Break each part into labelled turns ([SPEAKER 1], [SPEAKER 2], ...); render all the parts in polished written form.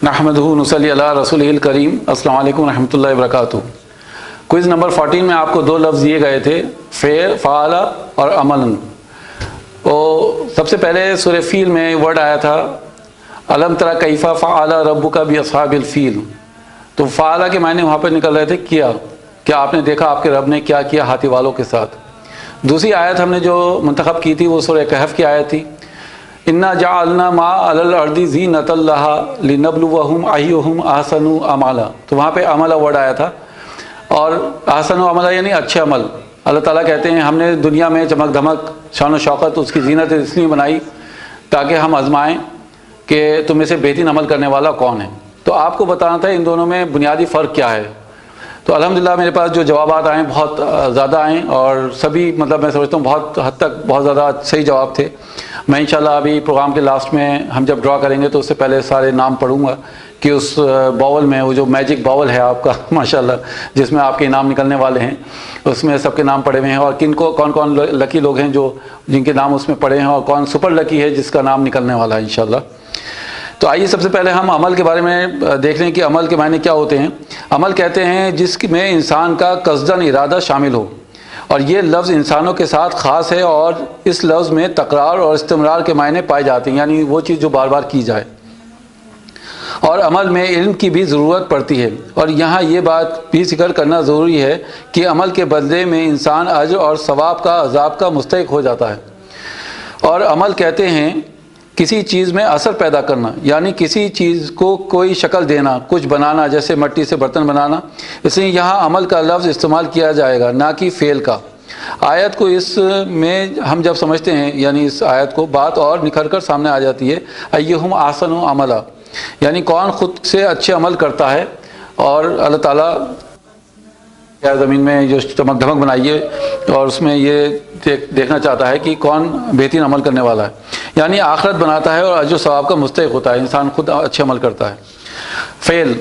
[SPEAKER 1] नहमदुहु नुसल्ली अला रसूलिल करीम। अस्सलामु अलैकुम रहमतुल्लाहि व बरकातुहू। क्विज़ नंबर 14 में आपको दो लफ्ज़ दिए गए थे, फ़ाला और अमलन। तो सबसे पहले सूरह फ़ील में वर्ड आया था अलम तरा कैफ़ा फ़अला रब्बुका बि अस्हाबिल फ़ील। तो फ़ाला के मायने वहाँ पर निकल रहे थे किया, क्या आपने देखा आपके रब ने क्या किया हाथी वालों के साथ। दूसरी आयत हमने जो मुंतखब की थी वो सूरह कहफ़ की आयत थी, इन्ना जअलना मा अलल अर्दी ज़ीनतल लहा लिनब्लुवहुम अय्युहुम अहसनु अमला। तो वहाँ पे अमला वर्ड आया था, और अहसनु अमला यानी अच्छे अमल। अल्लाह ताला कहते हैं हमने दुनिया में चमक धमक शान व शौकत उसकी ज़ीनत इसलिए बनाई ताकि हम आजमाएं कि तुम में से बेहतरीन अमल करने वाला कौन है। तो आपको बताना था इन दोनों में बुनियादी फ़र्क क्या है। तो अल्हम्दुलिल्लाह मेरे पास जो जवाबात आए बहुत ज़्यादा आए, और सभी मतलब मैं समझता हूँ बहुत हद तक बहुत ज़्यादा सही जवाब थे। मैं इंशाल्लाह अभी प्रोग्राम के लास्ट में हम जब ड्रा करेंगे तो उससे पहले सारे नाम पढ़ूंगा कि उस बाउल में, वो जो मैजिक बाउल है आपका माशाल्लाह जिसमें आपके इनाम निकलने वाले हैं, उसमें सबके नाम पड़े हुए हैं, और किन को कौन कौन लकी लोग हैं जो जिनके नाम उसमें पड़े हैं, और कौन सुपर लकी है जिसका नाम निकलने वाला है इंशाल्लाह। तो आइए सबसे पहले हम अमल के बारे में देख लें कि अमल के मायने क्या होते हैं। अमल कहते हैं जिसमें इंसान का कस्दन इरादा शामिल हो, और ये लफ्ज़ इंसानों के साथ ख़ास है, और इस लफ्ज़ में तकरार और इस्तिमरार के मायने पाए जाते हैं, यानी वो चीज़ जो बार बार की जाए। और अमल में इल्म की भी ज़रूरत पड़ती है, और यहाँ ये बात भी जिक्र करना ज़रूरी है कि अमल के बदले में इंसान अज्र और सवाब का अज़ाब का मुस्तहिक़ हो जाता है। और अमल कहते हैं किसी चीज़ में असर पैदा करना, यानी किसी चीज़ को कोई शक्ल देना, कुछ बनाना, जैसे मिट्टी से बर्तन बनाना। इसलिए यहाँ अमल का लफ्ज़ इस्तेमाल किया जाएगा, ना कि फ़ेल का। आयत को इसमें हम जब समझते हैं, यानी इस आयत को, बात और निखर कर सामने आ जाती है। अय्युहुम अहसनु अमला, यानी कौन खुद से अच्छे अमल करता है, और अल्लाह ताला क्या ज़मीन में जो चमक धमक बनाई है और उसमें ये देखना चाहता है कि कौन बेहतरीन अमल करने वाला है, यानी आखिरत बनाता है और अजर सवाब का मुस्तहिक़ होता है। इंसान खुद अच्छे अमल करता है। फ़ेल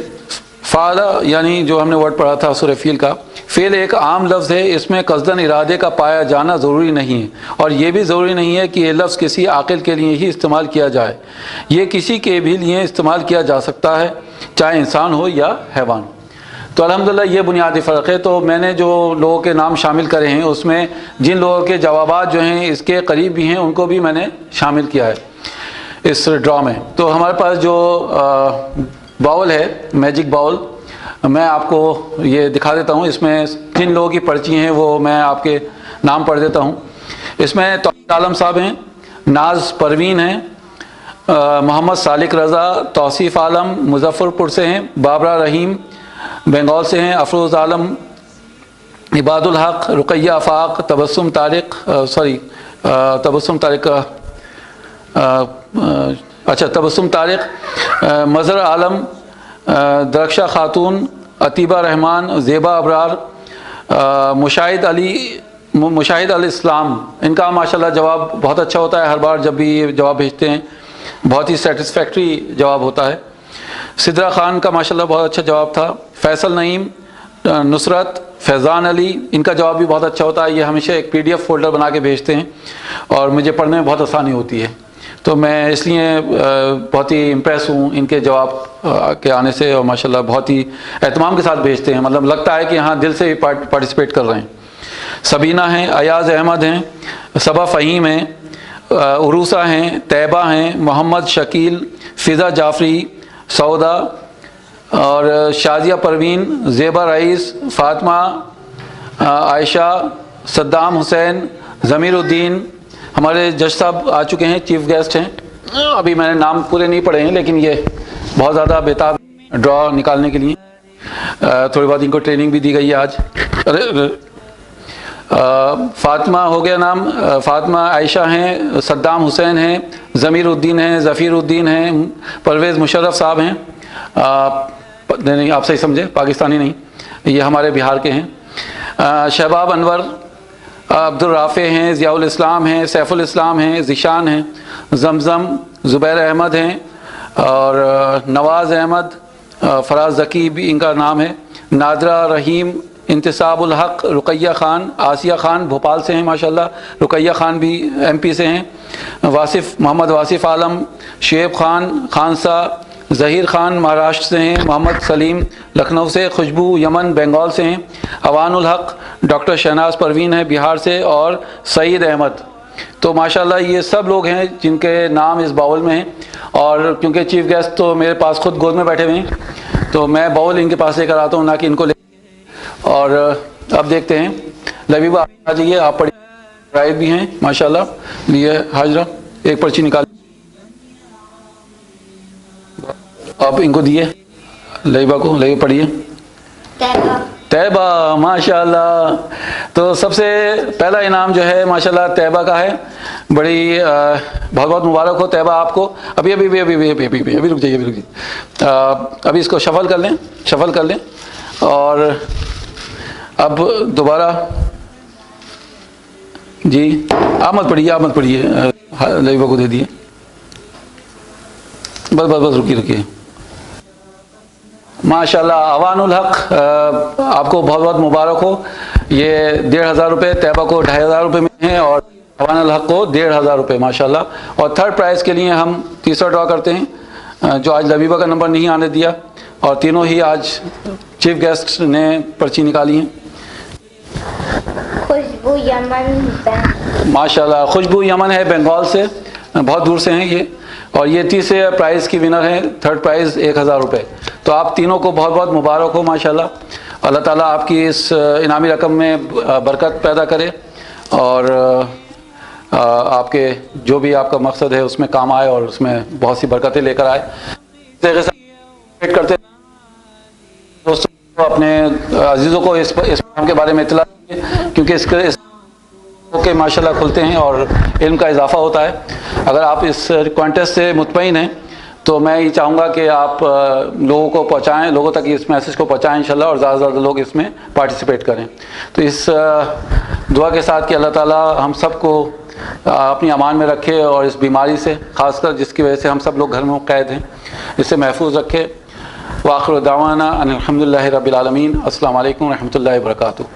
[SPEAKER 1] फ़ाला यानी जो हमने वर्ड पढ़ा था सूरह फ़ील का, फ़ेल एक आम लफ्ज़ है, इसमें कस्दन इरादे का पाया जाना ज़रूरी नहीं है, और ये भी ज़रूरी नहीं है कि ये लफ्ज़ किसी आक़िल के लिए ही इस्तेमाल किया जाए। ये किसी के भी लिए इस्तेमाल किया जा सकता है, चाहे इंसान हो या हैवान। तो अल्हम्दुलिल्लाह ये बुनियादी फ़र्क है। तो मैंने जो लोगों के नाम शामिल करे हैं उसमें जिन लोगों के जवाबात जो हैं इसके करीब भी हैं उनको भी मैंने शामिल किया है इस ड्रॉ में। तो हमारे पास जो बाउल है, मैजिक बाउल, मैं आपको ये दिखा देता हूँ। इसमें जिन लोगों की पर्ची हैं वो मैं आपके नाम पढ़ देता हूँ। इसमें तौसीफ़ आलम साहब हैं, नाज परवीन हैं, मोहम्मद सालिक रज़ा तौसीफ़ आलम मुज़फ़्फ़रपुर से हैं, बाबरा रहीम बंगाल से हैं, अफरोज़ आलम, इबादुल हक, रुक़ैया आफ़ाक़, तबस्सुम तारिक तबस्सुम तारिक तबस्सुम तारिक, मज़हर आलम, दरख्शा खातून, अतीबा रहमान, ज़ेबा अबरार, मुशाहिद अल इस्लाम। इनका माशाल्लाह जवाब बहुत अच्छा होता है, हर बार जब भी ये जवाब भेजते हैं बहुत ही सेटिस्फैक्ट्री जवाब होता है। सिद्रा खान का माशाल्लाह बहुत अच्छा जवाब था। फैसल नईम, नुसरत, फैज़ान अली, इनका जवाब भी बहुत अच्छा होता है। ये हमेशा एक PDF फ़ोल्डर बना के भेजते हैं और मुझे पढ़ने में बहुत आसानी होती है, तो मैं इसलिए बहुत ही इम्प्रेस हूँ इनके जवाब के आने से, और माशाल्लाह बहुत ही एहतमाम के साथ भेजते हैं, मतलब लगता है कि हाँ दिल से पार्टिसिपेट कर रहे हैं। सबीना हैं, अयाज़ अहमद हैं, सबा फ़हीम हैं, उरूसा हैं, तैबा हैं, मोहम्मद शकील, फ़िज़ा जाफ़री, सौदा और शाजिया परवीन, ज़ेबा रईस, फ़ातिमा, आयशा, सद्दाम हुसैन, ज़मीरुद्दीन। हमारे जज साहब आ चुके हैं, चीफ़ गेस्ट हैं। अभी मैंने नाम पूरे नहीं पढ़े हैं, लेकिन ये बहुत ज़्यादा बेताब ड्रॉ निकालने के लिए थोड़ी बहुत इनको ट्रेनिंग भी दी गई है आज। फ़ातिमा हो गया नाम, फ़ातिमा आयशा हैं, सद्दाम हुसैन हैं, ज़मीरुद्दीन हैं, ज़फ़ीरुद्दीन हैं, परवेज़ मुशर्रफ साहब हैं, नहीं आप सही समझे, पाकिस्तानी नहीं, ये हमारे बिहार के हैं। शहबाब अनवर, अब्दुल राफ़े हैं, ज़ियाउल इस्लाम हैं, सैफ़ुल इस्लाम हैं, ज़िशान हैं, ज़मज़म, ज़ुबैर अहमद हैं, और नवाज़ अहमद, फ़राज़ ज़की भी इनका नाम है, नादरा रहीम, इंतिसाबुल हक, रुक़ैया ख़ान, आसिया ख़ान भोपाल से हैं माशाल्लाह, रुक़ैया ख़ान भी MP से हैं, वासिफ़ मोहम्मद वासिफ़ आलम, शुएब ख़ान, खानसा, ज़हीर खान महाराष्ट्र से हैं, मोहम्मद सलीम लखनऊ से, खुशबू यमन बंगाल से हैं, अवानुल हक डॉक्टर शहनाज परवीन है बिहार से, और सईद अहमद। तो माशाल्लाह ये सब लोग हैं जिनके नाम इस बाउल में हैं। और क्योंकि चीफ़ गेस्ट तो मेरे पास खुद गोद में बैठे हुए हैं, तो मैं बाउल इनके पास लेकर आता हूँ, ना कि इनको ले। और अब देखते हैं, लबीबा आ जाइए, आप पढ़िए, राइट भी हैं माशाल्लाह। लिए हाजरा एक पर्ची निकाल, आप इनको दिए लबीबा को, लबीबा पढ़िए। तैबा, माशाल्लाह। तो सबसे पहला इनाम जो है माशाल्लाह तैबा का है। बड़ी बहुत बहुत मुबारक हो तैबा आपको। अभी अभी अभी अभी अभी अभी अभी अभी रुक जाइए, अभी रुक जाइए। अभी इसको शफल कर लें, शफल कर लें। और अब दोबारा जी, आप मत पढ़िए, आप मत पढ़िए, लबीबा को दे दिए। बस बस बस, रुकिए रुकिए। माशाल्लाह अवानुल हक, आपको बहुत बहुत मुबारक हो। ये 1500 रुपये, तैबा को 2500 रुपये में हैं, और अवानुल हक को 1500 रुपये माशाल्लाह। और थर्ड प्राइज़ के लिए हम तीसरा ड्रॉ करते हैं, जो आज लबीबा का नंबर नहीं आने दिया, और तीनों ही आज चीफ गेस्ट ने पर्ची निकाली है।
[SPEAKER 2] खुशबू यमन,
[SPEAKER 1] माशाल्लाह खुशबू यमन है बंगाल से, बहुत दूर से हैं ये। और ये तीसरे प्राइज़ की विनर है, थर्ड प्राइज़ 1000 रुपये। तो आप तीनों को बहुत बहुत मुबारक हो माशाल्लाह। अल्लाह ताला आपकी इस इनामी रकम में बरकत पैदा करे, और आपके जो भी आपका मकसद है उसमें काम आए, और उसमें बहुत सी बरकतें लेकर आए। करते दोस्तों, अपने अजीज़ों को इस काम के बारे में इत्तला, क्योंकि इसके के माशाल्लाह खुलते हैं और इल्म का इजाफा होता है। अगर आप इस कॉन्टेस्ट से मुतमईन हैं, तो मैं ये चाहूँगा कि आप लोगों को पहुँचाएँ, लोगों तक इस मैसेज को पहुँचाएँ इंशाल्लाह, और ज़्यादा से ज़्यादा लोग इसमें पार्टिसिपेट करें। तो इस दुआ के साथ कि अल्लाह ताला हम सबको अपनी अमान में रखे, और इस बीमारी से ख़ासकर जिसकी वजह से हम सब लोग घर में कैद हैं, इससे महफूज रखे। व आखिर दावाना अनिल हम्दुलिल्लाहि रब्बिल आलमीन। अस्सलामु अलैकुम व रहमतुल्लाहि व बरकातुहू।